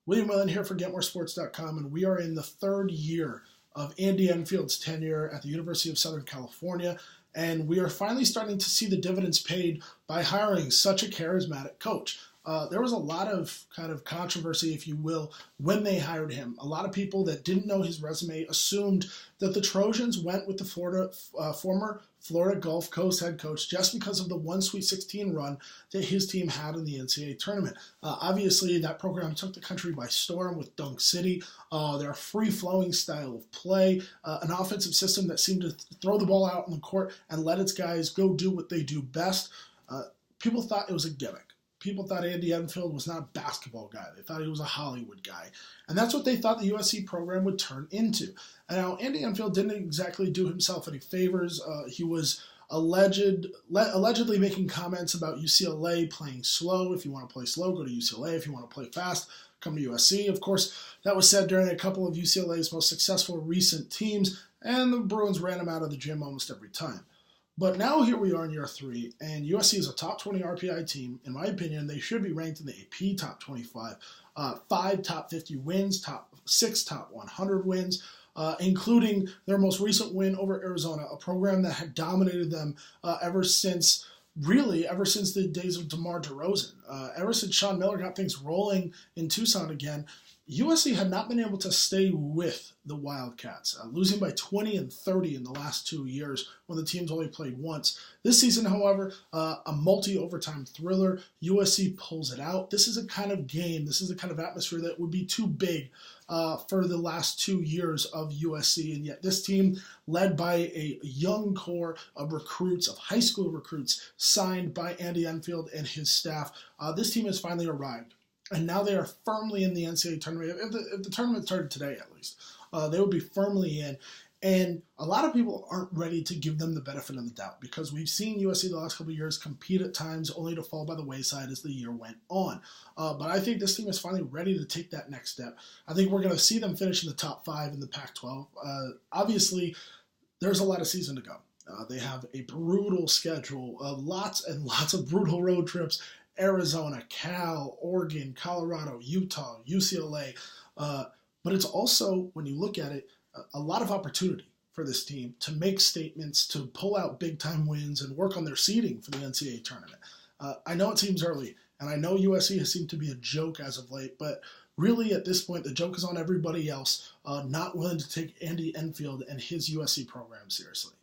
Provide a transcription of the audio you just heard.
William Whalen here for GetMoreSports.com, and we are in the third year of Andy Enfield's tenure at the University of Southern California, and we are finally starting to see the dividends paid by hiring such a charismatic coach. There was a lot of kind of controversy, if you will, when they hired him. A lot of people that didn't know his resume assumed that the Trojans went with the former Florida Gulf Coast head coach just because of the one Sweet 16 run that his team had in the NCAA tournament. Obviously, that program took the country by storm with Dunk City, their free-flowing style of play, an offensive system that seemed to throw the ball out on the court and let its guys go do what they do best. People thought it was a gimmick. People thought Andy Enfield was not a basketball guy. They thought he was a Hollywood guy. And that's what they thought the USC program would turn into. And now, Andy Enfield didn't exactly do himself any favors. He was allegedly making comments about UCLA playing slow. If you want to play slow, go to UCLA. If you want to play fast, come to USC. Of course, that was said during a couple of UCLA's most successful recent teams, and the Bruins ran him out of the gym almost every time. But now here we are in year 3, and USC is a top 20 RPI team. In my opinion, they should be ranked in the AP top 25. 5 top 50 wins, 6 top 100 wins, including their most recent win over Arizona, a program that had dominated them ever since the days of DeMar DeRozan. Ever since Sean Miller got things rolling in Tucson again, USC had not been able to stay with the Wildcats, losing by 20 and 30 in the last 2 years when the teams only played once. This season, however, a multi-overtime thriller. USC pulls it out. This is a kind of game, this is a kind of atmosphere that would be too big for the last 2 years of USC, and yet this team, led by a young core of recruits, of high school recruits, signed by Andy Enfield and his staff, this team has finally arrived. And now they are firmly in the NCAA tournament. If the tournament started today, at least, they would be firmly in. And a lot of people aren't ready to give them the benefit of the doubt because we've seen USC the last couple of years compete at times only to fall by the wayside as the year went on. But I think this team is finally ready to take that next step. I think we're going to see them finish in the top 5 in the Pac-12. Obviously, there's a lot of season to go. They have a brutal schedule, lots and lots of brutal road trips. Arizona, Cal, Oregon, Colorado, Utah, UCLA. But it's also, when you look at it, a lot of opportunity for this team to make statements, to pull out big-time wins, and work on their seeding for the NCAA tournament. I know it seems early, and I know USC has seemed to be a joke as of late, but really at this point, the joke is on everybody else not willing to take Andy Enfield and his USC program seriously.